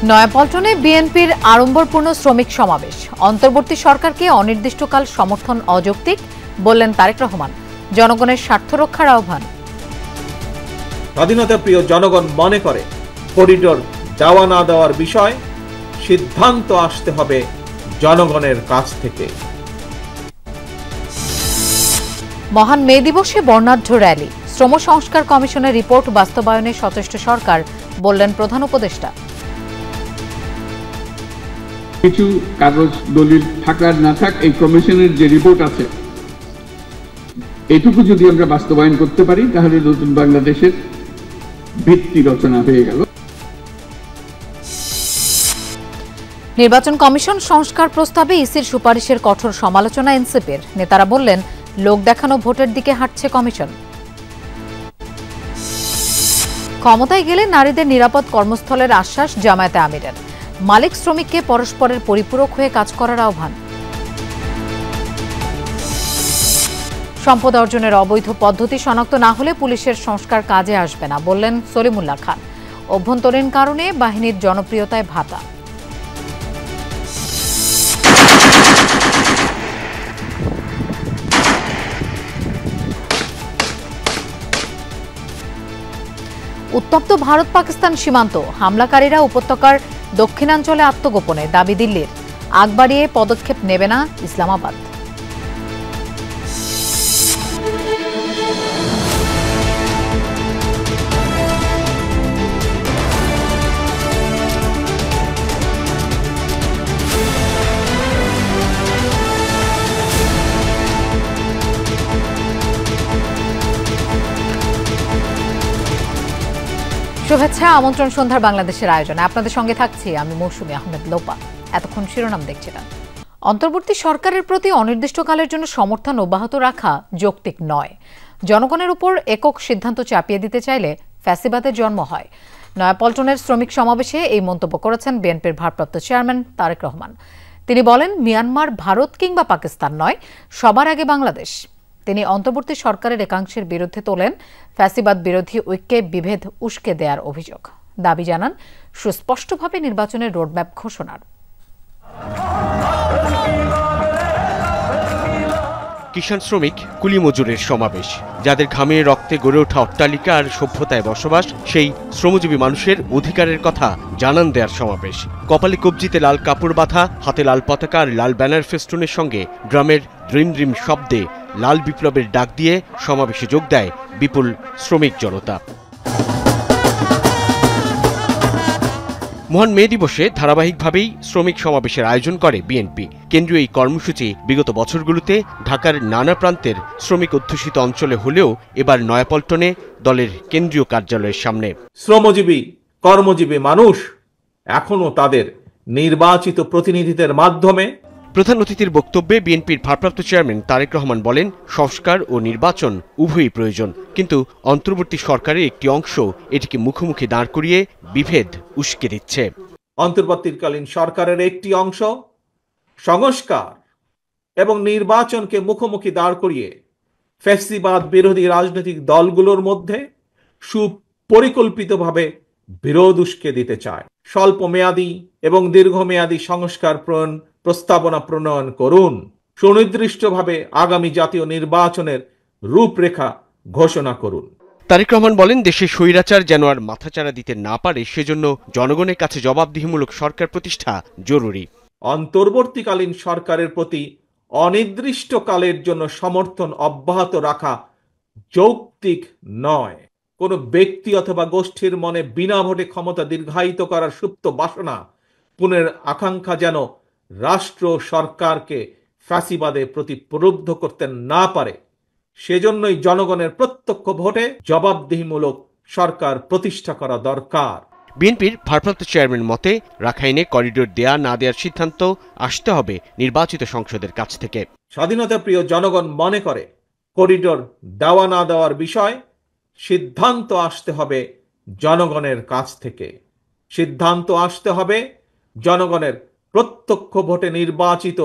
নয়াপল্টনে বিএনপির আড়ম্বরপূর্ণ শ্রমিক সমাবেশ। অন্তর্বর্তী সরকারকে অনির্দিষ্টকাল সমর্থন অযৌক্তিক বললেন তারেক রহমান। জনগণের স্বার্থ রক্ষার আহ্বান। স্বাধীনতা প্রিয় জনগণ মনে করে করিডোর দেওয়া না দেওয়ার বিষয় সিদ্ধান্ত আসতে হবে জনগণের কাছ থেকে। মহান মে দিবসে বর্ণাঢ্য র্যালি। শ্রম সংস্কার কমিশনের রিপোর্ট বাস্তবায়নে সচেষ্ট সরকার বললেন প্রধান উপদেষ্টা। কিছু কাগজ দলিল থাকার না থাক এই কমিশনের যে রিপোর্ট আছে এটুকু যদি আমরা বাস্তবায়ন করতে পারি তাহলে নতুন বাংলাদেশের ভিত্তি রচনা হয়ে গেল। নির্বাচন কমিশন সংস্কার প্রস্তাবে ইসির সুপারিশের কঠোর সমালোচনা এনসিপির। নেতারা বললেন, লোক দেখানো ভোটের দিকে হাঁটছে কমিশন। ক্ষমতায় গেলে নারীদের নিরাপদ কর্মস্থলের আশ্বাস জামায়াতে আমিরের। মালিক শ্রমিককে পরস্পরের পরিপূরক হয়ে কাজ করার আহ্বান। সম্পদ অর্জনের অবৈধ পদ্ধতি শনাক্ত না হলে পুলিশের সংস্কার কাজে আসবে না বললেন সলিমুল্লাহ খান। অভ্যন্তরীণ কারণে বাহিনীর জনপ্রিয়তায় ভাতা। উত্তপ্ত ভারত পাকিস্তান সীমান্ত। হামলাকারীরা উপত্যকার দক্ষিণাঞ্চলে আত্মগোপনে, দাবি দিল্লির। আগ বাড়িয়ে পদক্ষেপ নেবে না ইসলামাবাদ। শুভেচ্ছা, আমন্ত্রণ সন্ধ্যার বাংলাদেশের আয়োজনে আপনাদের সঙ্গে থাকছি আমি মৌসুমী আহমেদ লোপা। এতক্ষণ শিরোনাম দেখছিলাম। অন্তর্বর্তী সরকারের প্রতি অনির্দিষ্টকালের জন্য সমর্থন অব্যাহত রাখা যৌক্তিক নয়। জনগণের উপর একক সিদ্ধান্ত চাপিয়ে দিতে চাইলে ফ্যাসিবাদের জন্ম হয়। নয়াপল্টনের শ্রমিক সমাবেশে এই মন্তব্য করেছেন বিএনপির ভারপ্রাপ্ত চেয়ারম্যান তারেক রহমান। তিনি বলেন, মিয়ানমার ভারত কিংবা পাকিস্তান নয়, সবার আগে বাংলাদেশ। তিনি অন্তর্বর্তী সরকারের একাংশের বিরুদ্ধে তোলেন ফ্যাসিবাদ বিরোধী ঐক্যে বিভেদ উস্কে দেওয়ার অভিযোগ। দাবি জানান সুস্পষ্টভাবে নির্বাচনের রোডম্যাপ ঘোষণার। কিষাণ শ্রমিক কুলি মজুরের সমাবেশ। যাদের ঘামে রক্তে গড়ে ওঠা অট্টালিকা আর সভ্যতায় বসবাস, সেই শ্রমজীবী মানুষের অধিকারের কথা জানান দেওয়ার সমাবেশ। কপালে কবজিতে লাল কাপড় বাঁধা, হাতে লাল পতাকা আর লাল ব্যানার ফেস্টুনের সঙ্গে ড্রামের ড্রিম ড্রিম শব্দে লাল বিপ্লবের ডাক দিয়ে সমাবেশে যোগ দেয় বিপুল শ্রমিক জনতা। মহান মে দিবসে ধারাবাহিকভাবেই শ্রমিক সমাবেশের আয়োজন করে বিএনপি। কেন্দ্রীয় এই কর্মসূচি বিগত বছরগুলোতে ঢাকার নানা প্রান্তের শ্রমিক অধ্যুষিত অঞ্চলে হলেও এবার নয়াপল্টনে দলের কেন্দ্রীয় কার্যালয়ের সামনে। শ্রমজীবী কর্মজীবী মানুষ এখনো তাদের নির্বাচিত প্রতিনিধিদের মাধ্যমে। প্রধান অতিথির বক্তব্যে বিএনপির ভারপ্রাপ্ত চেয়ারম্যান তারেক রহমান বলেন, সংস্কার ও নির্বাচন উভয়ই প্রয়োজন, কিন্তু অন্তর্বর্তী সরকারের একটি অংশ এটিকে মুখোমুখি দাঁড় করিয়ে বিভেদ উস্কে দিচ্ছে। অন্তর্বর্তীকালীন সরকারের একটি অংশ সংস্কার এবং নির্বাচনকে মুখোমুখি দাঁড় করিয়ে ফ্যাসিবাদ বিরোধী রাজনৈতিক দলগুলোর মধ্যে সুপরিকল্পিতভাবে বিরোধ উস্কে দিতে চায়। স্বল্প মেয়াদী এবং দীর্ঘমেয়াদী সংস্কার প্রস্তাবনা প্রণয়ন করুন। সুনির্দিষ্টভাবে আগামী জাতীয় নির্বাচনের রূপরেখা ঘোষণা করুন। তারেক রহমান বলেন, দেশে স্বৈরাচার যেন আর মাথাচাড়া দিতে না পারে, সেজন্য জনগণের কাছে জবাবদিহিমূলক সরকার প্রতিষ্ঠা জরুরি। অন্তর্বর্তীকালীন সরকারের প্রতি অনির্দিষ্টকালের জন্য সমর্থন অব্যাহত রাখা যৌক্তিক নয়। কোনো ব্যক্তি অথবা গোষ্ঠীর মনে বিনা ভোটে ক্ষমতা দীর্ঘায়িত করার সুপ্ত বাসনা, পুনের আকাঙ্ক্ষা যেন রাষ্ট্র সরকারকে ফ্যাসিবাদের প্রতি প্রলুব্ধ করতে না পারে, সেজন্যই জনগণের প্রত্যক্ষ ভোটে জবাবদিহিমূলক সরকার প্রতিষ্ঠা করা দরকার। বিএনপির ভারপ্রাপ্ত চেয়ারম্যান মতে, রাখাইনে করিডোর দেয়া না দেওয়ার সিদ্ধান্ত আসতে হবে নির্বাচিত সংসদের কাছ থেকে। স্বাধীনতা প্রিয় জনগণ মনে করে করিডোর দেওয়া না দেওয়ার বিষয় সিদ্ধান্ত আসতে হবে জনগণের কাছ থেকে। সিদ্ধান্ত আসতে হবে জনগণের প্রত্যক্ষ ভোটে নির্বাচিত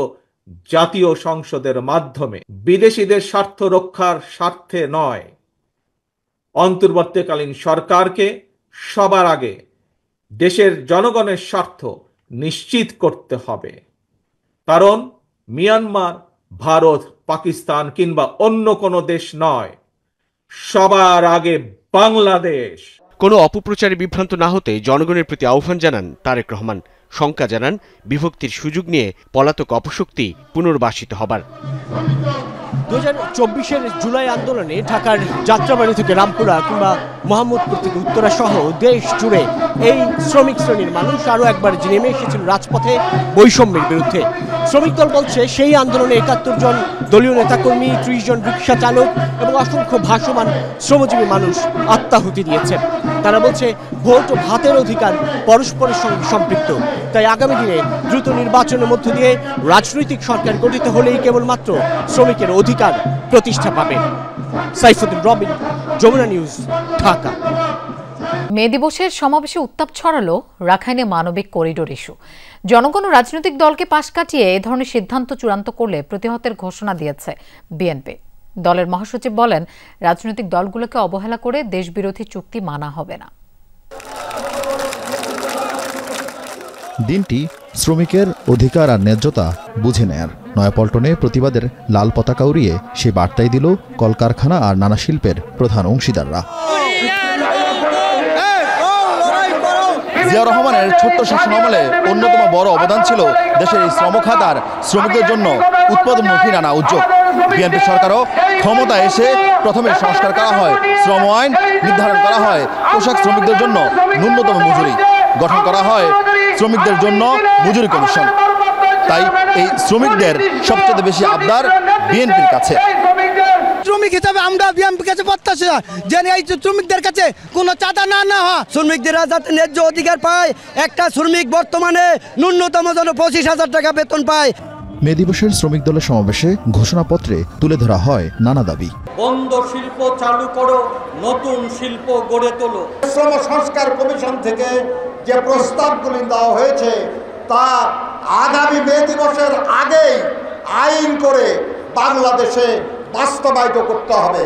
জাতীয় সংসদের মাধ্যমে, বিদেশিদের স্বার্থ রক্ষার স্বার্থে নয়। অন্তর্বর্তীকালীন সরকারকে সবার আগে দেশের জনগণের স্বার্থ নিশ্চিত করতে হবে। কারণ মিয়ানমার, ভারত, পাকিস্তান কিংবা অন্য কোনো দেশ নয়, সবার আগে বাংলাদেশ। কোনো অপপ্রচারে বিভ্রান্ত না হতে জনগণের প্রতি আহ্বান জানান তারেক রহমান। শঙ্কা জানান বিভক্তির সুযোগ নিয়ে পলাতক অপশক্তি পুনর্বাসিত হবার। 2024-এর জুলাই আন্দোলনে ঢাকার যাত্রাবাড়ি থেকে রামপুরা কিংবা মোহাম্মদপুর থেকে উত্তরা সহ দেশ জুড়ে এই শ্রমিক শ্রেণীর মানুষ আরও একবার নেমে এসেছিল রাজপথে বৈষম্যের বিরুদ্ধে। শ্রমিক দল বলছে সেই আন্দোলনে 71 জন দলীয় নেতাকর্মী, 30 জন রিক্সা চালক এবং অসংখ্য ভাসমান শ্রমজীবী মানুষ আত্মাহুতি দিয়েছে। তারা বলছে ভোট ও ভাতের অধিকার পরস্পরের সঙ্গে সম্পৃক্ত, তাই আগামী দিনে দ্রুত নির্বাচনের মধ্য দিয়ে রাজনৈতিক সরকার গঠিত হলেই কেবলমাত্র শ্রমিকের অধিকার প্রতিষ্ঠা পাবে। সাইফুদ্দিন রবিন, যমুনা নিউজ, ঢাকা। মে দিবসের সমাবেশে উত্তাপ ছড়ালো রাখাইনে মানবিক করিডোর ইস্যু। জনগণ ও রাজনৈতিক দলকে পাশ কাটিয়ে এ ধরনের সিদ্ধান্ত চূড়ান্ত করলে প্রতিহতের ঘোষণা দিয়েছে বিএনপি। দলের মহাসচিব বলেন, রাজনৈতিক দলগুলোকে অবহেলা করে দেশবিরোধী চুক্তি মানা হবে না। দিনটি শ্রমিকের অধিকার আর ন্যায্যতা বুঝে নেয়ার। নয়াপল্টনে প্রতিবাদের লাল পতাকা উড়িয়ে সে বার্তাই দিল কলকারখানা আর নানা শিল্পের প্রধান অংশীদাররা। জিয়া রহমানের ছোট্ট শাসনামলে অন্যতম বড় অবদান ছিল দেশের এই শ্রমখাত আর শ্রমিকদের জন্য উৎপাদনমুখী নানা উদ্যোগ। বিএনপি সরকারও ক্ষমতা এসে প্রথমে সংস্কার করা হয় শ্রম আইন, নির্ধারণ করা হয় পোশাক শ্রমিকদের জন্য ন্যূনতম মজুরি, গঠন করা হয় শ্রমিকদের জন্য মজুরি কমিশন। তাই এই শ্রমিকদের সবচেয়ে বেশি আবদার বিএনপির কাছে। শ্রমিক হিসাবে আমরা বিএনপির কাছে প্রত্যাশা যে এই শ্রমিকদের কাছে কোনো চাঁদা না হয়, শ্রমিকদের যাতে ন্যায্য অধিকার পায়। একটা শ্রমিক বর্তমানে ন্যূনতম যেন 25,000 টাকা বেতন পায়। মে দিবসের শ্রমিক দলের সমাবেশে ঘোষণাপত্রে তুলে ধরা হয় নানা দাবি। বন্ধ শিল্প চালু করো, নতুন শিল্প গড়ে তোলো। শ্রম সংস্কার কমিশন থেকে যে প্রস্তাবগুলি দেওয়া হয়েছে তা আগামী মে দিবসের আগেই আইন করে বাংলাদেশে বাস্তবায়িত করতে হবে।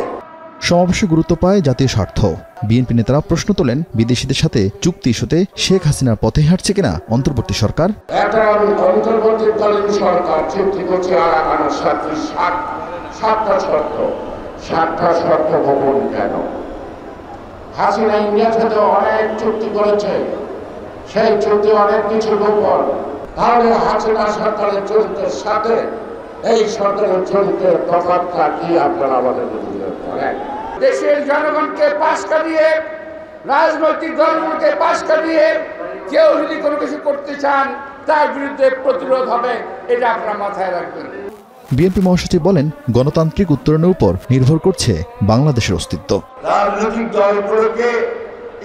সমাবেশে গুরুত্ব পায় জাতীয় স্বার্থ। বিএনপি নেতারা প্রশ্ন তোলেন, বিদেশিদের সাথে চুক্তি ইস্যুতে শেখ হাসিনার পথে হাঁটছে কিনা অন্তর্বর্তী সরকার। একটা অন্তর্বর্তীকালীন সরকার চুক্তি করছে আরাকানের সাথে 7টা শর্ত গোপন কেন? হাসিনা ইন্ডিয়ার সাথে অনেক চুক্তি করেছে, সেই চুক্তি অনেক কিছু গোপন। তাহলে হাসিনা সরকারের চরিত্রের সাথে এই সরকারের চরিত্রের তফাৎটা কি আপনারা আমাদের বলেন? দেশের জনগণকে পাশ কাটিয়ে, রাজনৈতিক দলগুলোকে পাশ কাটিয়ে কেউ যদি কোনো কিছু করতে চান তার বিরুদ্ধে প্রতিরোধ হবে, এটা আপনারা মাথায় রাখবেন। বিএনপি মহাসচিব বলেন, গণতান্ত্রিক উত্তরণের উপর নির্ভর করছে বাংলাদেশের অস্তিত্ব। রাজনৈতিক দলগুলোকে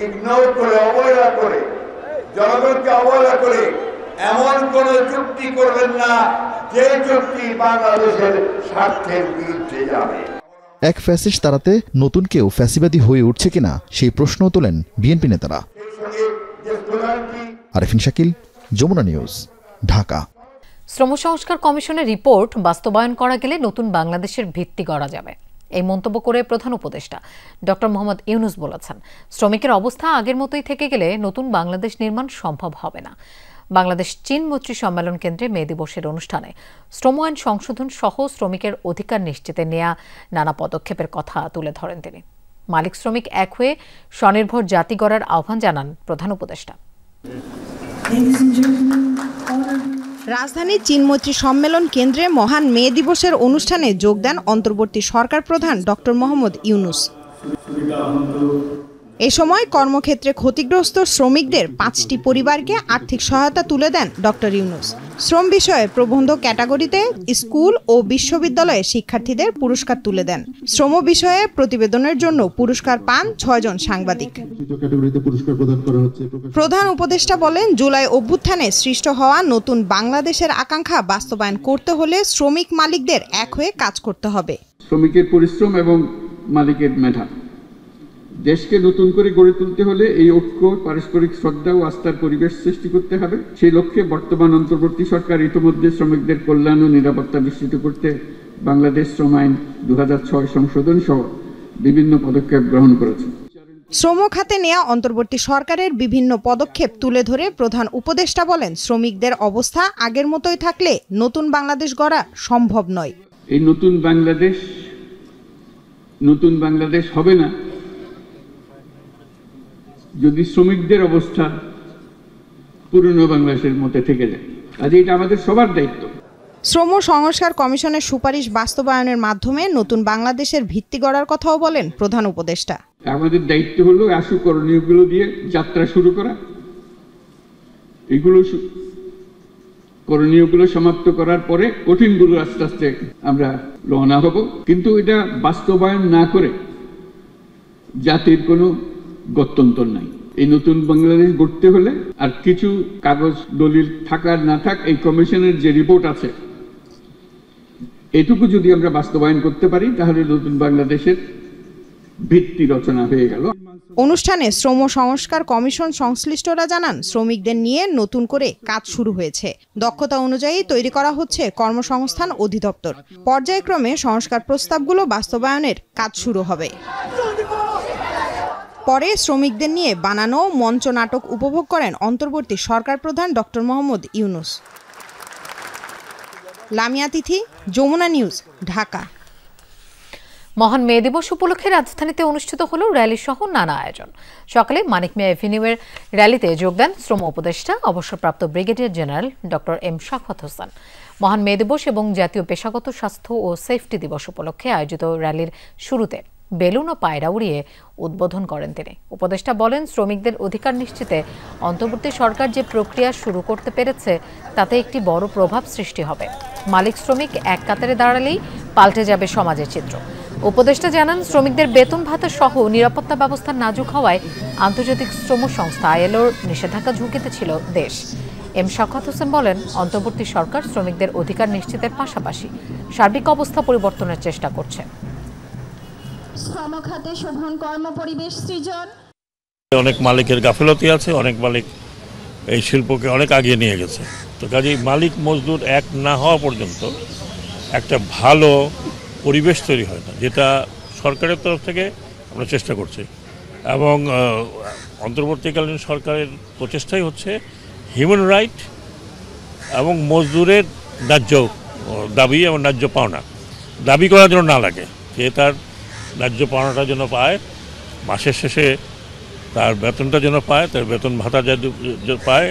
ইগনোর করে, অবহেলা করে, জনগণকে অবহেলা করে এমন কোন চুক্তি করবেন না যে চুক্তি বাংলাদেশের স্বার্থের বিরুদ্ধে যাবে। এক ফ্যাসিস্ট তাড়াতে নতুন কেউ ফ্যাসিবাদী হয়ে উঠছে কিনা সেই প্রশ্নও তোলেন বিএনপি নেতারা। আরেফিন শাকিল, যমুনা নিউজ, ঢাকা। শ্রম সংস্কার কমিশনের রিপোর্ট বাস্তবায়ন করা গেলে নতুন বাংলাদেশের ভিত্তি গড়া যাবে, এই মন্তব্য করে প্রধান উপদেষ্টা ডক্টর মোহাম্মদ ইউনূস বলেছেন, শ্রমিকের অবস্থা আগের মতোই থেকে গেলে নতুন বাংলাদেশ নির্মাণ সম্ভব হবে না। বাংলাদেশ চীন মৈত্রী সম্মেলন কেন্দ্রে মে দিবসের অনুষ্ঠানে শ্রম আইন সংশোধন সহ শ্রমিকের অধিকার নিশ্চিতে নেয়া নানা পদক্ষেপের কথা তুলে ধরেন তিনি। মালিক শ্রমিক এক হয়ে স্বনির্ভর জাতি গড়ার আহ্বান জানান প্রধান উপদেষ্টা। রাজধানীর চীন মৈত্রী সম্মেলন কেন্দ্রে মহান মে দিবসের অনুষ্ঠানে যোগ দেন অন্তর্বর্তী সরকার প্রধান ডক্টর মোহাম্মদ ইউনূস। এ সময় কর্মক্ষেত্রে ক্ষতিগ্রস্ত শ্রমিকদের 5টি পরিবারকে আর্থিক সহায়তা তুলে দেন ডক্টর ইউনূস। শ্রম বিষয়ে প্রবন্ধ ক্যাটাগরিতে স্কুল ও বিশ্ববিদ্যালয়ে শিক্ষার্থীদের পুরস্কার তুলে দেন। শ্রম বিষয়ে প্রতিবেদনের জন্য পুরস্কার পান 6 জন সাংবাদিক। প্রধান উপদেষ্টা বলেন, জুলাই অভ্যুত্থানে সৃষ্ট হওয়া নতুন বাংলাদেশের আকাঙ্ক্ষা বাস্তবায়ন করতে হলে শ্রমিক মালিকদের এক হয়ে কাজ করতে হবে। শ্রমিকের পরিশ্রম এবং মালিকের মেধা দেশকে নতুন করে গড়ে তুলতে হলে এই ঐক্য, পারস্পরিক শ্রদ্ধা ও আস্থার পরিবেশ সৃষ্টি করতে হবে। সেই লক্ষ্যে বর্তমান অন্তর্বর্তী সরকার ইতিমধ্যে শ্রমিকদের কল্যাণ ও নিরাপত্তা নিশ্চিত করতে বাংলাদেশ শ্রম আইন 2006 সংশোধন সহ বিভিন্ন পদক্ষেপ গ্রহণ করেছে। শ্রম খাতে নেওয়া অন্তর্বর্তী সরকারের বিভিন্ন পদক্ষেপ তুলে ধরে প্রধান উপদেষ্টা বলেন, শ্রমিকদের অবস্থা আগের মতোই থাকলে নতুন বাংলাদেশ গড়া সম্ভব নয়। এই নতুন বাংলাদেশ হবে না যদি শ্রমিকদের অবস্থা পুরনো বাংলাদেশের মধ্যে থেকে যায়। আজ এটা আমাদের সবার দায়িত্ব। শ্রম সংস্কার কমিশনের সুপারিশ বাস্তবায়নের মাধ্যমে নতুন বাংলাদেশের ভিত্তি গড়ার কথাও বলেন প্রধান উপদেষ্টা। আমাদের দায়িত্ব হলো আশু করণীয়গুলো দিয়ে যাত্রা শুরু করা, এগুলো করণীয়গুলো সমাপ্ত করার পরে কঠিনগুলো আস্তে আস্তে আমরা রওনা হব। কিন্তু এটা বাস্তবায়ন না করে জাতির কোনো গত্যন্তর নাই। এই নতুন বাংলাদেশ গড়তে হলে আর কিছু কাগজ দলিল থাকার না থাক, এই কমিশনের যে রিপোর্ট আছে এটুকু যদি আমরা বাস্তবায়ন করতে পারি তাহলে নতুন বাংলাদেশের ভিত্তি রচনা হয়ে গেল। অনুষ্ঠানে শ্রম সংস্কার কমিশন সংশ্লিষ্টরা জানান, শ্রমিকদের নিয়ে নতুন করে কাজ শুরু হয়েছে। দক্ষতা অনুযায়ী তৈরি করা হচ্ছে কর্মসংস্থান অধিদপ্তর। পর্যায়ক্রমে সংস্কার প্রস্তাবগুলো বাস্তবায়নের কাজ শুরু হবে। পরে শ্রমিকদের নিয়ে বানানো মঞ্চ নাটক উপভোগ করেন অন্তর্বর্তী সরকার প্রধান ডক্টর মোহাম্মদ ইউনূস। লামিয়া তিথি, যমুনা নিউজ, ঢাকা। মহান মে দিবস উপলক্ষে রাজধানীতে অনুষ্ঠিত হলো র্যালি সহ নানা আয়োজন। সকালে মানিক মিয়া এভিনিউয়ের র্যালিতে যোগ দেন শ্রম উপদেষ্টা অবসরপ্রাপ্ত ব্রিগেডিয়ার জেনারেল ডক্টর এম শাফাত হোসেন। মহান মে দিবস এবং জাতীয় পেশাগত স্বাস্থ্য ও সেফটি দিবস উপলক্ষে আয়োজিত র্যালির শুরুতে বেলুন ও পায়রা উড়িয়ে উদ্বোধন করেন তিনি। উপদেষ্টা বলেন, শ্রমিকদের অধিকার নিশ্চিতে অন্তর্বর্তী সরকার যে প্রক্রিয়া শুরু করতে পেরেছে তাতে একটি বড় প্রভাব সৃষ্টি হবে। মালিক শ্রমিক এক কাতারে দাঁড়ালেই পাল্টে যাবে সমাজের চিত্র। উপদেষ্টা জানান, শ্রমিকদের বেতন ভাতা সহ নিরাপত্তা ব্যবস্থা নাজুক হওয়ায় আন্তর্জাতিক শ্রম সংস্থা ILOর নিষেধাজ্ঞা ঝুঁকিতে ছিল দেশ। এম শাফাত হোসেন বলেন, অন্তর্বর্তী সরকার শ্রমিকদের অধিকার নিশ্চিতের পাশাপাশি সার্বিক অবস্থা পরিবর্তনের চেষ্টা করছে। শ্রম খাতে শোভন কর্মপরিবেশ সৃজন। অনেক মালিকের গাফিলতি আছে, অনেক মালিক এই শিল্পকে অনেক আগিয়ে নিয়ে গেছে। তো কাজেই মালিক মজদুর এক না হওয়া পর্যন্ত একটা ভালো পরিবেশ তৈরি হয় না, যেটা সরকারের তরফ থেকে আমরা চেষ্টা করছি। এবং অন্তর্বর্তীকালীন সরকারের প্রচেষ্টাই হচ্ছে হিউম্যান রাইট এবং মজদুরের ন্যায্য দাবি এবং ন্যায্য পাওনা দাবি করার জন্য না লাগে, যে তার ন্যায্য পাওনাটা যেন পায়, মাসের শেষে তার বেতনটা যেন পায়, তার বেতন ভাতা পায়।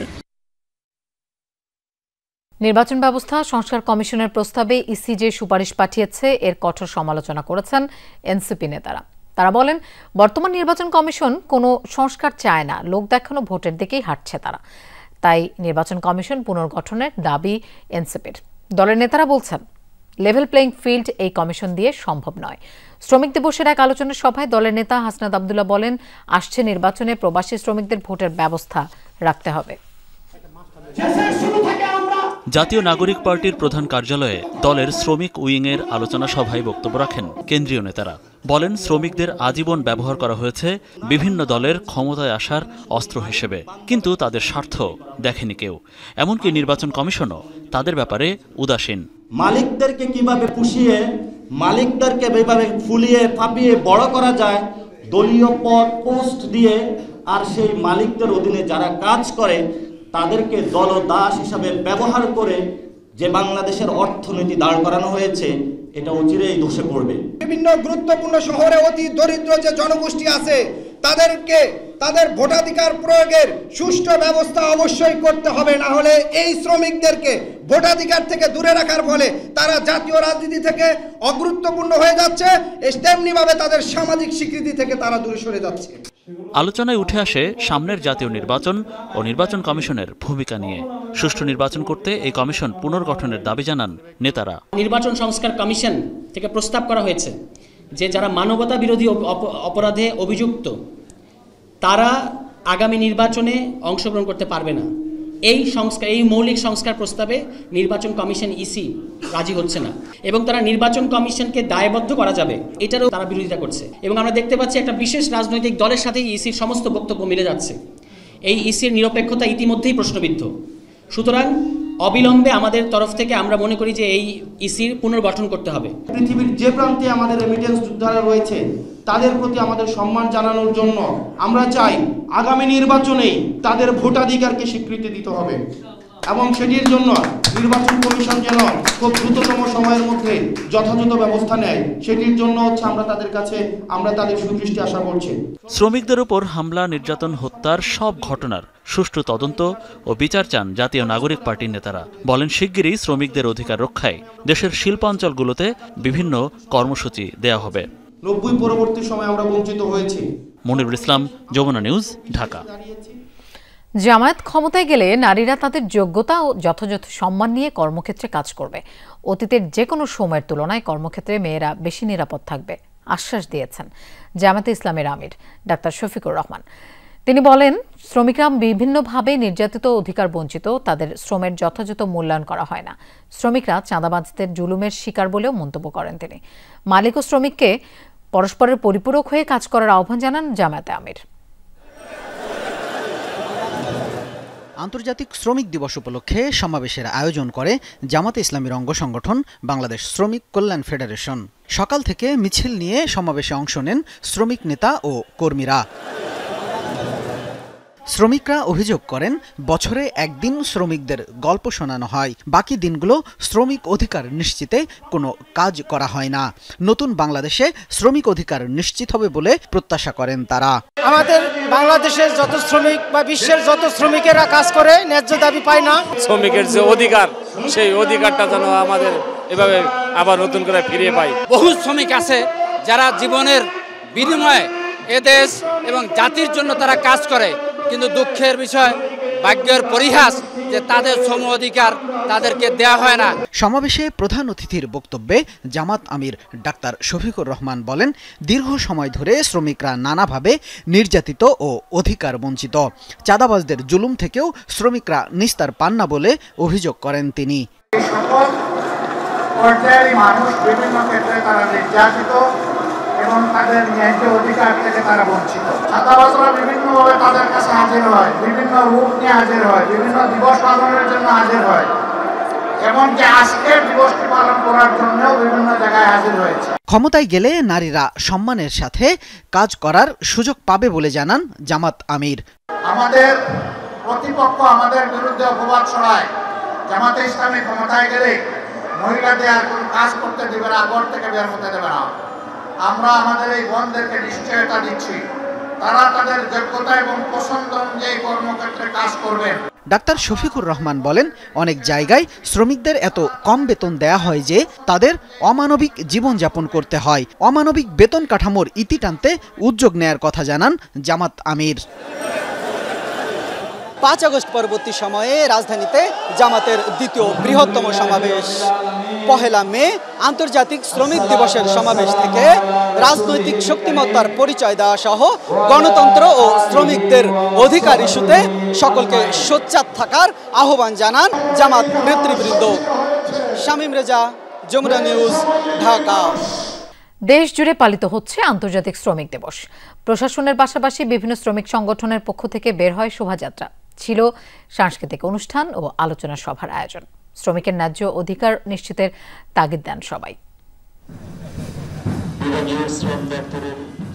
নির্বাচন ব্যবস্থা সংস্কার কমিশনের প্রস্তাবে ইসি যে সুপারিশ পাঠিয়েছে এর কঠোর সমালোচনা করেছেন এনসিপি নেতারা। তারা বলেন, বর্তমান নির্বাচন কমিশন কোনো সংস্কার চায় না, লোক দেখানো ভোটের দিকেই হাঁটছে তারা। তাই নির্বাচন কমিশন পুনর্গঠনের দাবি এনসিপির। দলের নেতারা বলছেন, লেভেল প্লেইং ফিল্ড এই কমিশন দিয়ে সম্ভব নয়। শ্রমিক দিবসের এক আলোচনা সভায় দলের নেতা হাসনাত আব্দুল্লাহ বলেন, আসছে নির্বাচনে প্রবাসী শ্রমিকদের ভোটের ব্যবস্থা রাখতে হবে। জাতীয় নাগরিক পার্টির প্রধান কার্যালয়ে দলের শ্রমিক উইংয়ের আলোচনা সভায় বক্তব্য রাখেন কেন্দ্রীয় নেতারা। বলেন, শ্রমিকদের আজীবন ব্যবহার করা হয়েছে বিভিন্ন দলের ক্ষমতায় আসার অস্ত্র হিসেবে, কিন্তু তাদের স্বার্থ দেখেনি কেউ। এমনকি নির্বাচন কমিশনও তাদের ব্যাপারে উদাসীন। মালিকদেরকে কিভাবে পুষিয়ে, মালিকদেরকে এভাবে ফুলিয়ে ফাঁপিয়ে বড় করা যায় দলীয় পদ পোস্ট দিয়ে, আর সেই মালিকদের অধীনে যারা কাজ করে তাদেরকে দলদাস হিসাবে ব্যবহার করে যে বাংলাদেশের অর্থনীতি দাঁড় করানো হয়েছে, এটা অচিরেই ধসে পড়বে। বিভিন্ন গুরুত্বপূর্ণ শহরে অতি দরিদ্র যে জনগোষ্ঠী আছে তাদেরকে তাদের ভোটাধিকার প্রয়োগের সুষ্ঠু ব্যবস্থা অবশ্যই করতে হবে, না হলে এই শ্রমিকদেরকে ভোটাধিকার থেকে দূরে রাখার ফলে তারা জাতীয় রাজনীতি থেকে অগুরুত্বপূর্ণ হয়ে যাচ্ছে, তেমনিভাবে তাদের সামাজিক স্বীকৃতি থেকে তারা দূরে সরে যাচ্ছে। আলোচনায় উঠে আসে সামনের জাতীয় নির্বাচন ও নির্বাচন কমিশনের ভূমিকা নিয়ে। সুষ্ঠু নির্বাচন করতে এই কমিশন পুনর্গঠনের দাবি জানান নেতারা। নির্বাচন সংস্কার কমিশন থেকে প্রস্তাব করা হয়েছে যে যারা মানবতা বিরোধী অপরাধে অভিযুক্ত তারা আগামী নির্বাচনে অংশগ্রহণ করতে পারবে না। এই মৌলিক সংস্কার প্রস্তাবে নির্বাচন কমিশন ইসি রাজি হচ্ছে না, এবং তারা নির্বাচন কমিশনকে দায়বদ্ধ করা যাবে এটারও তারা বিরোধিতা করছে। এবং আমরা দেখতে পাচ্ছি একটা বিশেষ রাজনৈতিক দলের সাথেই ইসির সমস্ত বক্তব্য মিলে যাচ্ছে। এই ইসির নিরপেক্ষতা ইতিমধ্যেই প্রশ্নবিদ্ধ। সুতরাং অবিলম্বে আমাদের তরফ থেকে আমরা মনে করি যে এই ইসির পুনর্গঠন করতে হবে। পৃথিবীর যে প্রান্তে আমাদের রেমিটেন্স যোদ্ধারা রয়েছে তাদের প্রতি আমাদের সম্মান জানানোর জন্য আমরা চাই আগামী নির্বাচনেই তাদের ভোটাধিকারকে স্বীকৃতি দিতে হবে এবং সেটির জন্য নির্বাচন কমিশন যেন খুব দ্রুততম সময়ের মধ্যে যথাযথ ব্যবস্থা নেয়, সেটির জন্য আমরা তাদের সুদৃষ্টি আশা করছি। শ্রমিকদের উপর হামলা, নির্যাতন, হত্যার সব ঘটনার সুষ্ঠু তদন্ত ও বিচার চান জাতীয় নাগরিক পার্টির নেতারা। বলেন, শিগগিরই শ্রমিকদের অধিকার রক্ষায় দেশের শিল্পাঞ্চলগুলোতে বিভিন্ন কর্মসূচি দেওয়া হবে। 90 পরবর্তী সময় আমরা বঞ্চিত হয়েছি। মনিরুল ইসলাম, যমুনা নিউজ, ঢাকা। জামায়াত ক্ষমতায় গেলে নারীরা তাদের যোগ্যতা ও যথাযথ সম্মান নিয়ে কর্মক্ষেত্রে কাজ করবে। অতীতের যে কোনো সময়ের তুলনায় কর্মক্ষেত্রে মেয়েরা বেশি নিরাপদ থাকবে আশ্বাস দিয়েছেন জামায়াতে ইসলামের আমির ডাক্তার শফিকুর রহমান। তিনি বলেন, শ্রমিকরা বিভিন্নভাবে নির্যাতিত, অধিকার বঞ্চিত, তাদের শ্রমের যথাযথ মূল্যায়ন করা হয় না। শ্রমিকরা চাঁদাবাজদের জুলুমের শিকার বলেও মন্তব্য করেন তিনি। মালিক ও শ্রমিককে পরস্পরের পরিপূরক হয়ে কাজ করার আহ্বান জানান জামায়াতে আমির। আন্তর্জাতিক শ্রমিক দিবস উপলক্ষে সমাবেশের আয়োজন করে জামাতে ইসলামীর অঙ্গ সংগঠন বাংলাদেশ শ্রমিক কল্যাণ ফেডারেশন। সকাল থেকে মিছিল নিয়ে সমাবেশে অংশ নেন শ্রমিক নেতা ও কর্মীরা। শ্রমিকরা অভিযোগ করেন, বছরে একদিন শ্রমিকদের গল্প শোনানো হয়, বাকি দিনগুলো শ্রমিক অধিকার নিশ্চিতে কোনো কাজ করা হয় না। নতুন বাংলাদেশে শ্রমিক অধিকার নিশ্চিত হবে বলে প্রত্যাশা করেন তারা। আমাদের বাংলাদেশের যত শ্রমিক বা বিশ্বের যত শ্রমিকেরা কাজ করে ন্যায্য দাবি পায় না। শ্রমিকের যে অধিকার, সেই অধিকারটা যেন আমাদের এভাবে আবার নতুন করে ফিরে পাই। বহু শ্রমিক আছে যারা জীবনের বিনিময়ে এদেশ এবং জাতির জন্য তারা কাজ করে, কিন্তু দুঃখের বিষয়, ভাগ্যের পরিহাস যে তাদের শ্রম অধিকার তাদেরকে দেয়া হয় না। সমাবেশে প্রধান অতিথির বক্তব্যে জামাত আমির ডাক্তার শফিকুর রহমান বলেন, দীর্ঘ সময় ধরে শ্রমিকরা নানাভাবে নির্যাতিত ও অধিকার বঞ্চিত। চাঁদাবাজদের জুলুম থেকেও শ্রমিকরা নিস্তার পান না বলে অভিযোগ করেন তিনি। সকল পর্যায়ের মানুষ বিভিন্ন ক্ষেত্রে তারা নির্যাতিত এবং তাদের ন্যায্য অধিকার থেকে তারা বঞ্চিত। চাঁদাবাজরা বিভিন্নভাবে তাদের কাছে হাজির হয়, বিভিন্ন রূপ নিয়ে হাজির হয়, বিভিন্ন দিবস পালনের জন্য হাজির হয়, এমনকি আজকের দিবসটি পালন করার জন্যও বিভিন্ন জায়গায় হাজির হয়েছে। ক্ষমতায় গেলে নারীরা সম্মানের সাথে কাজ করার সুযোগ পাবে বলে জানান জামাত আমির। আমাদের প্রতিপক্ষ আমাদের বিরুদ্ধে অপবাদ ছড়ায়, জামাতে ইসলামী ক্ষমতায় গেলে মহিলাদের আর কোনো কাজ করতে দেবে না, ঘর থেকে বের হতে দেবে না। আমরা আমাদের এই বোনদেরকে নিশ্চয়তা দিচ্ছি, তারা তাদের যোগ্যতা এবং পছন্দ অনুযায়ী কর্মক্ষেত্রে কাজ করবেন। ডাক্তার শফিকুর রহমান বলেন, অনেক জায়গায় শ্রমিকদের এত কম বেতন দেয়া হয় যে তাদের অমানবিক জীবনযাপন করতে হয়। অমানবিক বেতন কাঠামোর ইতি টানতে উদ্যোগ নেয়ার কথা জানান জামাত আমির। 5 আগস্ট পরবর্তী সময়ে রাজধানীতে জামাতের দ্বিতীয় বৃহত্তম সমাবেশ। 1 মে আন্তর্জাতিক শ্রমিক দিবসের সমাবেশ থেকে রাজনৈতিক শক্তিমত্তার পরিচয় দেওয়া সহ গণতন্ত্র ও শ্রমিকদের অধিকার ইস্যুতে সকলকে সোচ্চার থাকার আহ্বান জানান জামাত নেতৃবৃন্দ। শামীম রেজা, যমুনা নিউজ, ঢাকা। দেশ জুড়ে পালিত হচ্ছে আন্তর্জাতিক শ্রমিক দিবস। প্রশাসনের পাশাপাশি বিভিন্ন শ্রমিক সংগঠনের পক্ষ থেকে বের হয় শোভাযাত্রা, ছিল সাংস্কৃতিক অনুষ্ঠান ও আলোচনা সভার আয়োজন। শ্রমিকের ন্যায্য অধিকার নিশ্চিতের তাগিদ দেন সবাই।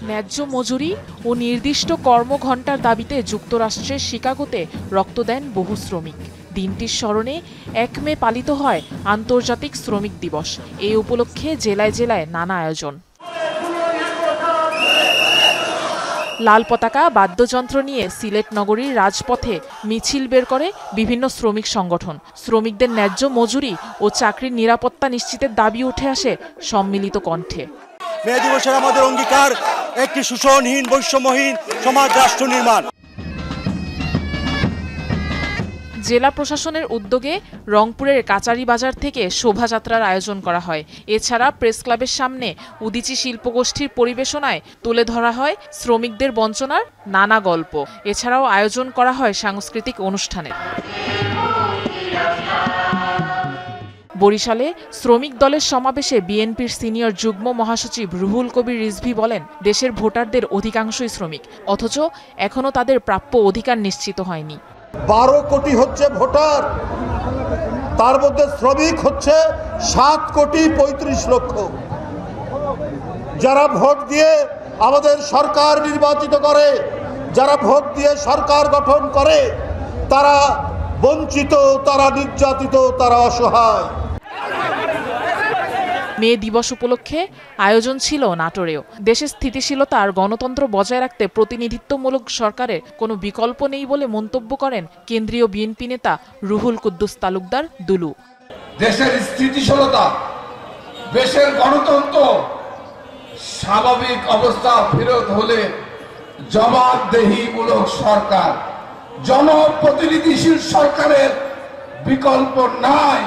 ন্যায্য মজুরি ও নির্দিষ্ট কর্মঘণ্টার দাবিতে যুক্তরাষ্ট্রের শিকাগোতে রক্ত দেন বহু শ্রমিক। দিনটির স্মরণে 1 মে পালিত হয় আন্তর্জাতিক শ্রমিক দিবস। এই উপলক্ষে জেলায় জেলায় নানা আয়োজন। লাল পতাকা, বাদ্যযন্ত্র নিয়ে সিলেট নগরীর রাজপথে মিছিল বের করে বিভিন্ন শ্রমিক সংগঠন। শ্রমিকদের ন্যায্য মজুরি ও চাকরির নিরাপত্তা নিশ্চিতের দাবি উঠে আসে সম্মিলিত কণ্ঠে। মে দিবসের আমাদের অঙ্গীকার একটি শোষণহীন, বৈষম্যহীন সমাজ রাষ্ট্র নির্মাণ। জেলা প্রশাসনের উদ্যোগে রংপুরের কাচারি বাজার থেকে শোভাযাত্রার আয়োজন করা হয়। এছাড়া প্রেস ক্লাবের সামনে উদীচী শিল্পগোষ্ঠীর পরিবেশনায় তুলে ধরা হয় শ্রমিকদের বঞ্চনার নানা গল্প। এছাড়াও আয়োজন করা হয় সাংস্কৃতিক অনুষ্ঠানের। বরিশালে শ্রমিক দলের সমাবেশে বিএনপির সিনিয়র যুগ্ম মহাসচিব রুহুল কবির রিজভী বলেন, দেশের ভোটারদের অধিকাংশই শ্রমিক, অথচ এখনো তাদের প্রাপ্য অধিকার নিশ্চিত হয়নি। 12 কোটি হচ্ছে ভোটার, তার মধ্যে শ্রমিক হচ্ছে 7,35,00,000। যারা ভোট দিয়ে আমাদের সরকার নির্বাচিত করে, যারা ভোট দিয়ে সরকার গঠন করে, তারা বঞ্চিত, তারা নির্যাতিত, তারা অসহায়। মে দিবস উপলক্ষে আয়োজন ছিল নাটোরেও। দেশের স্থিতিশীলতা আর গণতন্ত্র বজায় রাখতে প্রতিনিধিত্বমূলক সরকারের কোনো বিকল্প নেই বলে মন্তব্য করেন কেন্দ্রীয় বিএনপি নেতা রুহুল কুদ্দুস তালুকদার দুলু। দেশের স্থিতিশীলতা, দেশের গণতন্ত্র স্বাভাবিক অবস্থা ফেরত হলে জবাবদেহিমূলক সরকার, জনপ্রতিনিধিশীল সরকারের বিকল্প নাই।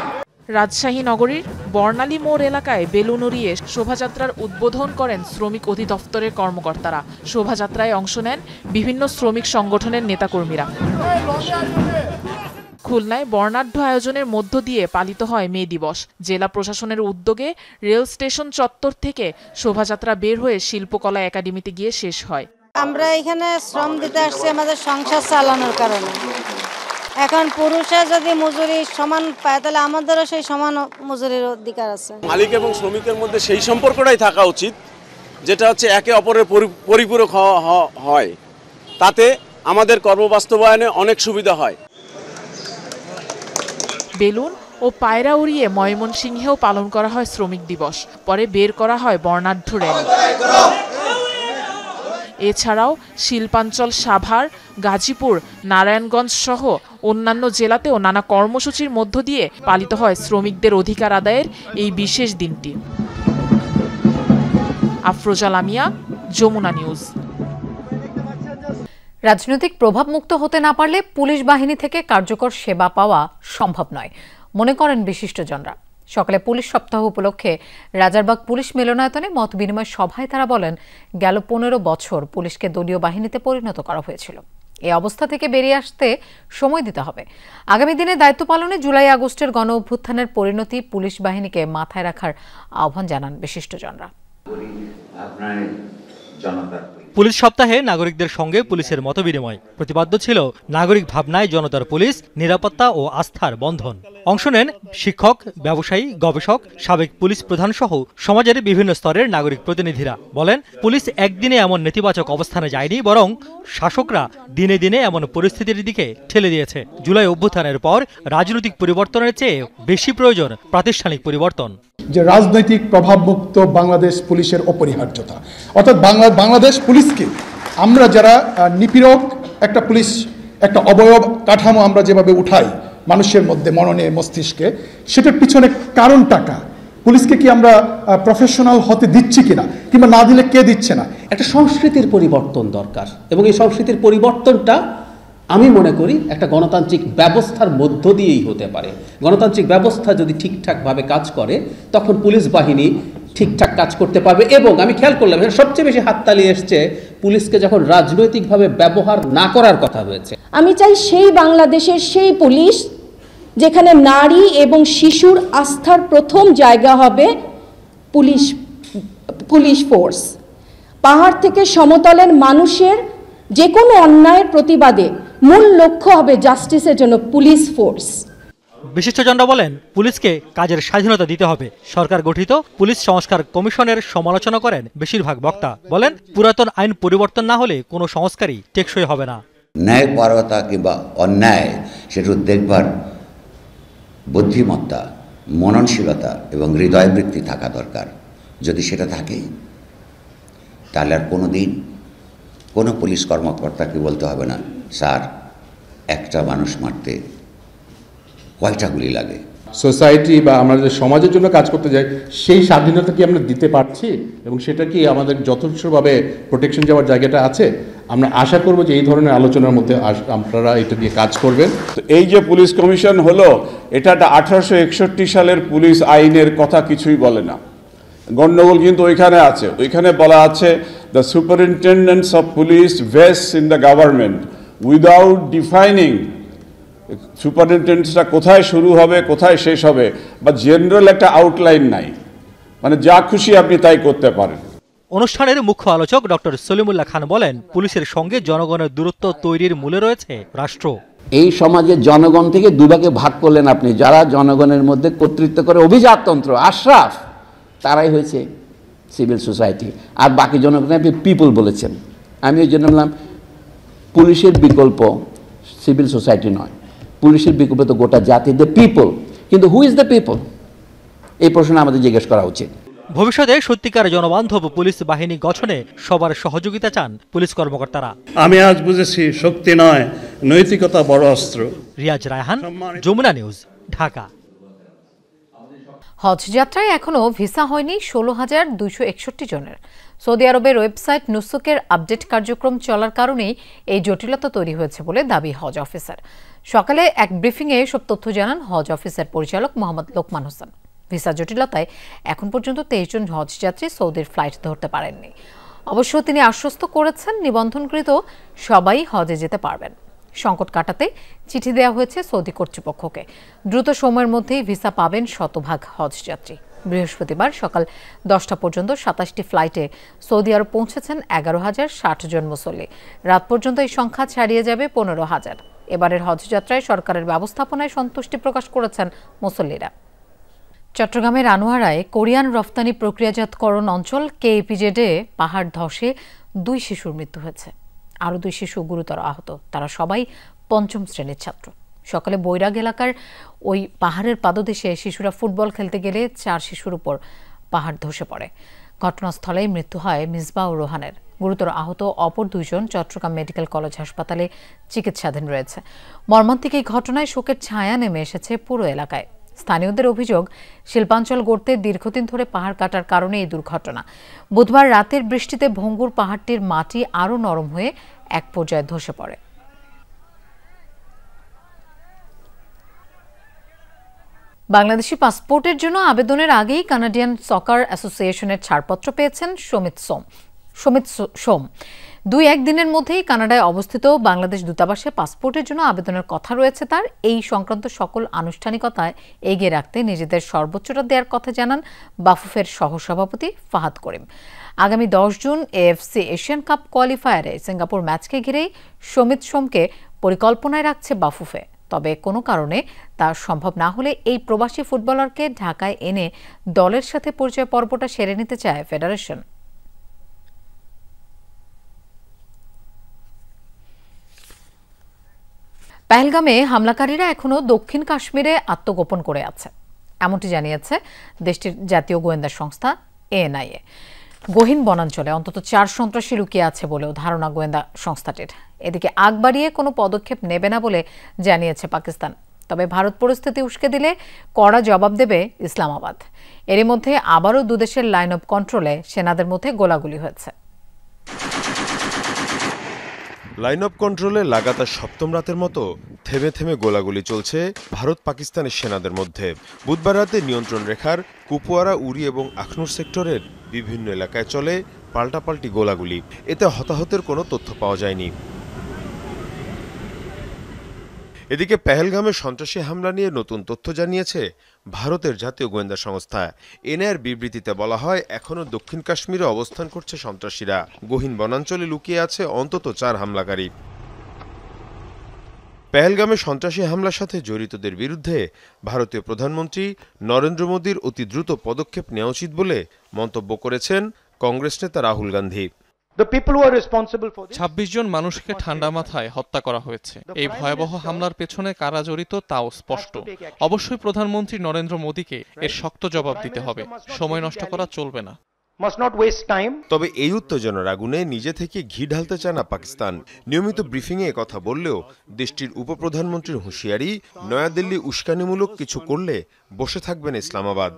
রাজশাহী নগরীর বর্ণালী মোড় এলাকায় বেলুন উড়িয়ে শোভাযাত্রার উদ্বোধন করেন শ্রমিক অধিদপ্তরের কর্মকর্তারা। শোভাযাত্রায় অংশ নেন বিভিন্ন শ্রমিক সংগঠনের নেতাকর্মীরা। খুলনায় বর্ণাঢ্য আয়োজনের মধ্য দিয়ে পালিত হয় মে দিবস। জেলা প্রশাসনের উদ্যোগে রেল স্টেশন চত্বর থেকে শোভাযাত্রা বের হয়ে শিল্পকলা একাডেমিতে গিয়ে শেষ হয়। আমরা এখানে শ্রম দিতে আসছি আমাদের সংসার চালানোর কারণে। এখন পুরুষরা যদি মজুরি সমান পায় তাহলে আমাদেরও সেই সমান মজুরির অধিকার আছে। মালিক এবং শ্রমিকের মধ্যে সেই সম্পর্কটাই থাকা উচিত যেটা হচ্ছে একে অপরের পরিপূরক হয়, তাতে আমাদের কর্মবাস্তবায়নে অনেক সুবিধা হয়। বেলুন ও পায়রা উড়িয়ে ময়মনসিংহেও পালন করা হয় শ্রমিক দিবস। পরে বের করা হয় বর্ণাঢ্য র্যালি। এছাড়াও শিল্পাঞ্চল, সাভার, গাজীপুর, নারায়ণগঞ্জ সহ অন্যান্য জেলাতেও নানা কর্মসূচির মধ্য দিয়ে পালিত হয় শ্রমিকদের অধিকার আদায়ের এই বিশেষ দিনটি। আফরোজা লামিয়া, যমুনা নিউজ। রাজনৈতিক প্রভাবমুক্ত হতে না পারলে পুলিশ বাহিনী থেকে কার্যকর সেবা পাওয়া সম্ভব নয় মনে করেন বিশিষ্টজনরা। সকালে পুলিশ সপ্তাহ উপলক্ষে রাজারবাগ পুলিশ মিলনায়তনে মত বিনিময় সভায় তারা বলেন, গেল 15 বছর পুলিশকে দলীয় বাহিনীতে পরিণত করা হয়েছিল। এই অবস্থা থেকে বেরিয়ে আসতে সময় দিতে হবে। আগামী দিনে দায়িত্ব পালনে জুলাই আগস্টের গণ অভ্যুত্থানের পরিণতি পুলিশ বাহিনীকে মাথায় রাখার আহ্বান জানান বিশিষ্টজনরা। পুলিশ সপ্তাহে নাগরিকদের সঙ্গে পুলিশের মতবিনিময়। প্রতিপাদ্য ছিল নাগরিক ভাবনায় জনতার পুলিশ, নিরাপত্তা ও আস্থার বন্ধন। অংশ নেন শিক্ষক, ব্যবসায়ী, গবেষক, সাবেক পুলিশ প্রধান সহ সমাজের বিভিন্ন স্তরের নাগরিক প্রতিনিধিরা। বলেন, পুলিশ একদিনে এমন নেতিবাচক অবস্থানে যায়নি, বরং শাসকরা দিনে দিনে এমন পরিস্থিতির দিকে ঠেলে দিয়েছে। জুলাই অভ্যুত্থানের পর রাজনৈতিক পরিবর্তনের চেয়ে বেশি প্রয়োজন প্রাতিষ্ঠানিক পরিবর্তন। যে রাজনৈতিক প্রভাবমুক্ত বাংলাদেশ পুলিশের অপরিহার্যতা, অর্থাৎ বাংলাদেশ পুলিশকে আমরা যারা নিপীড়ক একটা পুলিশ, একটা অবয়ব কাঠামো আমরা যেভাবে উঠাই মানুষের মধ্যে, মননে, মস্তিষ্কে, সেটার পিছনে কারণ টাকা। পুলিশকে কি আমরা প্রফেশনাল হতে দিচ্ছি কিনা, কিংবা না দিলে কে দিচ্ছে না? একটা সংস্কৃতির পরিবর্তন দরকার, এবং এই সংস্কৃতির পরিবর্তনটা আমি মনে করি একটা গণতান্ত্রিক ব্যবস্থার মধ্য দিয়েই হতে পারে। গণতান্ত্রিক ব্যবস্থা যদি ঠিকঠাকভাবে কাজ করে তখন পুলিশ বাহিনী ঠিকঠাক কাজ করতে পারবে। এবং আমি খেয়াল করলাম সবচেয়ে বেশি হাততালি এসছে পুলিশকে যখন রাজনৈতিকভাবে ব্যবহার না করার কথা হয়েছে। আমি চাই সেই বাংলাদেশের সেই পুলিশ যেখানে নারী এবং শিশুর আস্থার প্রথম জায়গা হবে পুলিশ ফোর্স। পাহাড় থেকে সমতলের মানুষের যে কোনো অন্যায়ের প্রতিবাদে মূল লক্ষ্য হবে জাস্টিসের জন্য পুলিশ ফোর্স। বিশিষ্টজনরা বলেন, পুলিশকে কাজের স্বাধীনতা দিতে হবে। সরকার গঠিত পুলিশ সংস্কার কমিশনের সমালোচনা করেন বেশিরভাগ বক্তা। বলেন, পুরাতন আইন পরিবর্তন না হলে কোনো সংস্কারই টেকসই হবে না। ন্যায়পরতা কিংবা অন্যায় সেটা দেখবার বুদ্ধিমত্তা, মননশীলতা এবং হৃদয়বৃত্তি থাকা দরকার। যদি সেটা থাকে তাহলে আর কোনোদিন কোনো পুলিশ কর্মকর্তাকে বলতে হবে না, স্যার একটা মানুষ মারতে কয়টা গুলি লাগে। সোসাইটি বা আমরা যে সমাজের জন্য কাজ করতে যাই, সেই স্বাধীনতা কি আমরা দিতে পারছি, এবং সেটা কি আমাদের যথেষ্টভাবে প্রোটেকশন যাওয়ার জায়গাটা আছে? আমরা আশা করব যে এই ধরনের আলোচনার মধ্যে আপনারা এটা দিয়ে কাজ করবেন। তো এই যে পুলিশ কমিশন হলো, এটা 1861 সালের পুলিশ আইনের কথা কিছুই বলে না। গণ্ডগোল কিন্তু ওইখানে আছে। ওইখানে বলা আছে, the superintendents of police vests in the government without defining সুপারিনটেন্ডেন্টসটা কোথায় শুরু হবে, কোথায় শেষ হবে, বা জেনারেল একটা আউটলাইন নাই। মানে যা খুশি আপনি তাই করতে পারেন। অনুষ্ঠানের মুখ্য আলোচক ডক্টর সলিমুল্লাহ খান বলেন, পুলিশের সঙ্গে জনগণের দূরত্ব তৈরির মূলে রয়েছে রাষ্ট্র। এই সমাজের জনগণ থেকে দুভাগে ভাগ করলেন আপনি, যারা জনগণের মধ্যে কর্তৃত্ব করে অভিজাততন্ত্র আশরাফ, তারাই হয়েছে সিভিল সোসাইটি, আর বাকি জনগণ আপনি পিপল বলেছেন। আমি ওই জন্য বললাম পুলিশের বিকল্প সিভিল সোসাইটি নয়, পুলিশের বিকল্প তো গোটা জাতি, দ্য পিপল। কিন্তু হু ইজ দ্য পিপল, এই প্রশ্ন আমাদের জিজ্ঞেস করা উচিত। ভবিষ্যতে সত্যিকার জনবান্ধব পুলিশ বাহিনী গঠনে সবার সহযোগিতা চান পুলিশ কর্মকর্তারা। আমি আজ বুঝেছি শক্তি নয়, নৈতিকতা বড় অস্ত্র। রিয়াজ রায়হান, যমুনা নিউজ, ঢাকা। হজ যাত্রায় এখনও ভিসা হয়নি 16,261 জনের। সৌদি আরবের ওয়েবসাইট নুসুকের আপডেট কার্যক্রম চলার কারণেই এই জটিলতা তৈরি হয়েছে বলে দাবি হজ অফিসার। সকালে এক ব্রিফিংয়ে এসব তথ্য জানান হজ অফিসার পরিচালক মোহাম্মদ লোকমান হোসেন। ভিসা জটিলতায় এখন পর্যন্ত 23 জন হজ যাত্রী সৌদির ফ্লাইট ধরতে পারেননি। অবশ্য তিনি আশ্বস্ত করেছেন নিবন্ধনকৃত সবাই হজে যেতে পারবেন। সংকট কাটাতে চিঠি দেওয়া হয়েছে সৌদি কর্তৃপক্ষকে। দ্রুত সময়ের মধ্যেই ভিসা পাবেন শতভাগ হজ যাত্রী। বৃহস্পতিবার সকাল 10টা পর্যন্ত 27টি ফ্লাইটে সৌদি আরব পৌঁছেছেন 11,060 জন মুসল্লি। রাত পর্যন্ত এই সংখ্যা ছাড়িয়ে যাবে 15,000। এবারের হজ যাত্রায় সরকারের ব্যবস্থাপনায় সন্তুষ্টি প্রকাশ করেছেন মুসল্লিরা। চট্টগ্রামের আনোয়ারায় কোরিয়ান রফতানি প্রক্রিয়াজাতকরণ অঞ্চল কেইপিজেডে পাহাড় ধসে 2 শিশুর মৃত্যু হয়েছে। আরও 2 শিশু গুরুতর আহত। তারা সবাই 5ম শ্রেণীর ছাত্র। সকালে বৈরাগ এলাকার ওই পাহাড়ের পাদদেশে শিশুরা ফুটবল খেলতে গেলে 4 শিশুর উপর পাহাড় ধসে পড়ে। ঘটনাস্থলেই মৃত্যু হয় মিসবাহ ও রোহানের। গুরুতর আহত অপর 2 জন চট্টগ্রাম মেডিকেল কলেজ হাসপাতালে চিকিৎসাধীন রয়েছে। মর্মান্তিক এই ঘটনায় শোকের ছায়া নেমে এসেছে পুরো এলাকায়। স্থানীয়দের অভিযোগ, শিল্পাঞ্চল গড়তে দীর্ঘদিন ধরে পাহাড় কাটার কারণে এই দুর্ঘটনা। বুধবার রাতের বৃষ্টিতে ভঙ্গুর পাহাড়টির মাটি আরও নরম হয়ে এক পর্যায়ে ধসে পড়ে। বাংলাদেশি পাসপোর্টের জন্য আবেদনের আগেই কানাডিয়ান সকার অ্যাসোসিয়েশনের ছাড়পত্র পেয়েছেন সমিত সোম। 2-1 দিনের মধ্যেই কানাডায় অবস্থিত বাংলাদেশ দূতাবাসে পাসপোর্টের জন্য আবেদনের কথা রয়েছে তার। এই সংক্রান্ত সকল আনুষ্ঠানিকতায় এগিয়ে রাখতে নিজেদের সর্বোচ্চটা দেওয়ার কথা জানান বাফুফের সহসভাপতি ফাহাদ করিম। আগামী 10 জুন এএফসি এশিয়ান কাপ কোয়ালিফায়ারে সিঙ্গাপুর ম্যাচকে ঘিরেই সমিত সোমকে পরিকল্পনায় রাখছে বাফুফে। তবে কোনো কারণে তা সম্ভব না হলে এই প্রবাসী ফুটবলারকে ঢাকায় এনে দলের সাথে পরিচয় পর্বটা সেরে নিতে চায় ফেডারেশন। পেহেলগামে হামলাকারীরা এখনও দক্ষিণ কাশ্মীরে আত্মগোপন করে আছে, এমনটি জানিয়েছে দেশটির জাতীয় গোয়েন্দা সংস্থা এএনআইএ। গহীন বনাঞ্চলে অন্তত 4 সন্ত্রাসী লুকিয়ে আছে বলেও ধারণা গোয়েন্দা সংস্থাটির। এদিকে আগ বাড়িয়ে কোনো পদক্ষেপ নেবে না বলে জানিয়েছে পাকিস্তান। তবে ভারত পরিস্থিতি উস্কে দিলে কড়া জবাব দেবে ইসলামাবাদ। এরই মধ্যে আবারও 2 দেশের লাইন অফ কন্ট্রোলে সেনাদের মধ্যে গোলাগুলি হয়েছে। লাইন অফ কন্ট্রোলে লাগাতার 7ম রাতের মতো থেমে থেমে গোলাগুলি চলছে ভারত পাকিস্তানের সেনাদের মধ্যে। বুধবার রাতে নিয়ন্ত্রণ রেখার কুপওয়ারা, উরি এবং আখনুর সেক্টরের বিভিন্ন এলাকায় চলে পাল্টাপাল্টি গোলাগুলি। এতে হতাহতের কোনো তথ্য পাওয়া যায়নি। এদিকে পেহেলগামে সন্ত্রাসী হামলা নিয়ে নতুন তথ্য জানিয়েছে ভারতের জাতীয় গোয়েন্দা সংস্থা। এনআইএর বিবৃতিতে বলা হয়, এখনও দক্ষিণ কাশ্মীরে অবস্থান করছে সন্ত্রাসীরা। গহীন বনাঞ্চলে লুকিয়ে আছে অন্তত 4 হামলাকারী। পেহেলগামে সন্ত্রাসী হামলার সাথে জড়িতদের বিরুদ্ধে ভারতীয় প্রধানমন্ত্রী নরেন্দ্র মোদীর অতি দ্রুত পদক্ষেপ নেওয়া উচিত বলে মন্তব্য করেছেন কংগ্রেস নেতা রাহুল গান্ধী। 26 জন মানুষকে ঠান্ডা মাথায় হত্যা করা হয়েছে। এই ভয়াবহ হামলার পেছনে কারা জড়িত তাও স্পষ্ট। অবশ্যই প্রধানমন্ত্রী নরেন্দ্র মোদীকে এর শক্ত জবাব দিতে হবে। সময় নষ্ট করা চলবে না। তবে এই উত্তেজনার আগুনে নিজে থেকে ঘি ঢালতে চায় না পাকিস্তান। নিয়মিত ব্রিফিংয়ে কথা বললেও দেশটির উপপ্রধানমন্ত্রীর হুঁশিয়ারি, নয়াদিল্লি উস্কানিমূলক কিছু করলে বসে থাকবেন ইসলামাবাদ।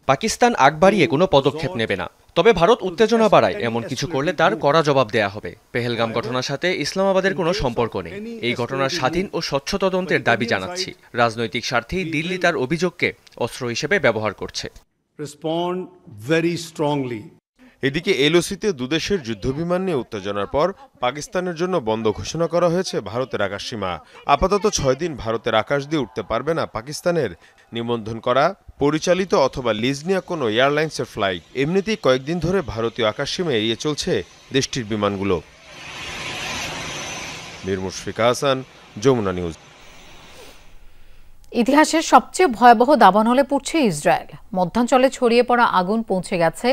পাকিস্তান আগ বাড়িয়ে কোনো পদক্ষেপ নেবে না, তবে ভারত উত্তেজনা বাড়ায় এমন কিছু করলে তার কড়া জবাব দেয়া হবে। পেহেলগাম ঘটনার সাথে ইসলামাবাদের কোনো সম্পর্ক নেই। এই ঘটনার স্বাধীন ও স্বচ্ছ তদন্তের দাবি জানাচ্ছি। রাজনৈতিক স্বার্থেই দিল্লি তার অভিযোগকে অস্ত্র হিসেবে ব্যবহার করছে। এদিকে এলওসিতে 2 দেশের যুদ্ধবিমান নিয়ে উত্তেজনার পর পাকিস্তানের জন্য বন্ধ ঘোষণা করা হয়েছে ভারতের আকাশসীমা। আপাতত 6 দিন ভারতের আকাশ দিয়ে উঠতে পারবে না পাকিস্তানের নিবন্ধন করা, পরিচালিত অথবা লিজ নেওয়া কোনো এয়ারলাইন্সের ফ্লাইট। এমনিতেই কয়েকদিন ধরে ভারতীয় আকাশসীমা এড়িয়ে চলছে দেশটির বিমানগুলো। মীর মুশফিকা হাসান, যমুনা নিউজ। ইতিহাসের সবচেয়ে ভয়াবহ দাবানলে পড়ছে ইসরায়েল। মধ্যাঞ্চলে ছড়িয়ে পড়া আগুন পৌঁছে গেছে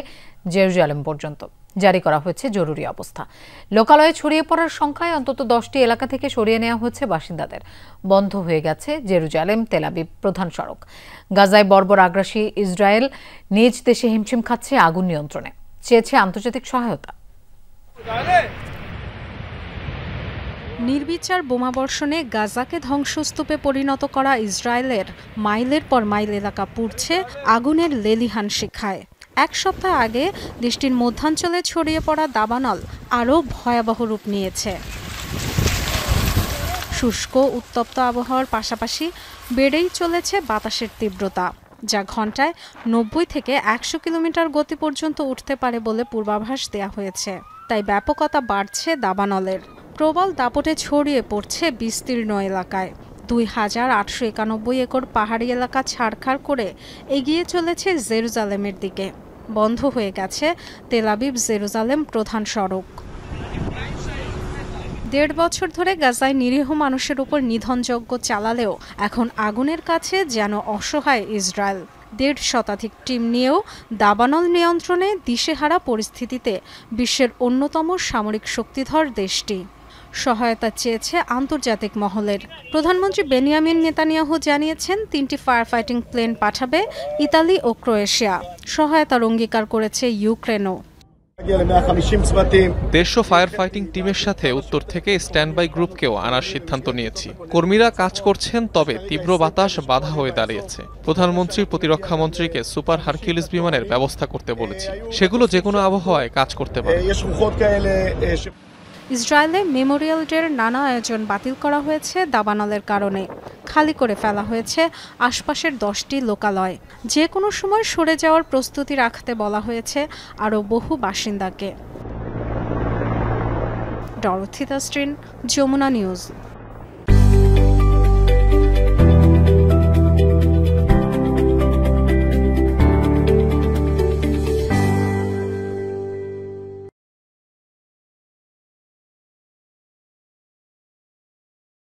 জেরুজালেম পর্যন্ত। জারি করা হয়েছে জরুরি অবস্থা। লোকালয়ে ছড়িয়ে পড়ার সংখ্যায় অন্তত 10টি এলাকা থেকে সরিয়ে নেওয়া হয়েছে বাসিন্দাদের। বন্ধ হয়ে গেছে জেরুজালেম তেল আবিব প্রধান সড়ক। গাজায় বর্বর আগ্রাসী ইসরায়েল নিজ দেশে হিমশিম খাচ্ছে আগুন নিয়ন্ত্রণে। চেয়েছে আন্তর্জাতিক সহায়তা। নির্বিচার বোমাবর্ষণে গাজাকে ধ্বংসস্তূপে পরিণত করা ইসরায়েলের মাইলের পর মাইল এলাকা পুড়ছে আগুনের লেলিহান শিখায়। এক সপ্তাহ আগে দেশটির মধ্যাঞ্চলে ছড়িয়ে পড়া দাবানল আরও ভয়াবহ রূপ নিয়েছে। শুষ্ক উত্তপ্ত আবহাওয়ার পাশাপাশি বেড়েই চলেছে বাতাসের তীব্রতা, যা ঘন্টায় 90 থেকে 100 কিলোমিটার গতি পর্যন্ত উঠতে পারে বলে পূর্বাভাস দেওয়া হয়েছে। তাই ব্যাপকতা বাড়ছে দাবানলের। প্রবল দাপটে ছড়িয়ে পড়ছে বিস্তীর্ণ এলাকায়। 2891 একর পাহাড়ি এলাকা ছাড়খাড় করে এগিয়ে চলেছে জেরুজালেমের দিকে। বন্ধ হয়ে গেছে তেল আবিব জেরুজালেম প্রধান সড়ক। 1.5 বছর ধরে গাজায় নিরীহ মানুষের উপর নিধনযজ্ঞ চালালেও এখন আগুনের কাছে যেন অসহায় ইসরায়েল। 1.5 শতাধিক টিম নিয়েও দাবানল নিয়ন্ত্রণে দিশেহারা পরিস্থিতিতে বিশ্বের অন্যতম সামরিক শক্তিধর দেশটি। সহায়তা চেয়েছে আন্তর্জাতিক মহলের। প্রধানমন্ত্রী বেনিয়ামিন নেতানিয়াহু জানিয়েছেন 3টি ফায়ার ফাইটিং প্লেন পাঠাবে ইতালি ও ক্রোয়েশিয়া। সহায়তার অঙ্গীকার করেছে ইউক্রেনও। 150 ফায়ার ফাইটিং টিমের সাথে উত্তর থেকে স্ট্যান্ড বাই গ্রুপকেও আনার সিদ্ধান্ত নিয়েছি। কর্মীরা কাজ করছেন, তবে তীব্র বাতাস বাধা হয়ে দাঁড়িয়েছে। প্রধানমন্ত্রী প্রতিরক্ষা মন্ত্রীকে সুপার হারকিউলিস বিমানের ব্যবস্থা করতে বলেছি। সেগুলো যেকোনো আবহাওয়ায় কাজ করতে পারে। ইসরায়েলে মেমোরিয়াল ডের নানা আয়োজন বাতিল করা হয়েছে দাবানলের কারণে। খালি করে ফেলা হয়েছে আশপাশের 10টি লোকালয়। যে কোনো সময় সরে যাওয়ার প্রস্তুতি রাখতে বলা হয়েছে আরও বহু বাসিন্দাকে। Dorothy Tasrin, Jamuna news.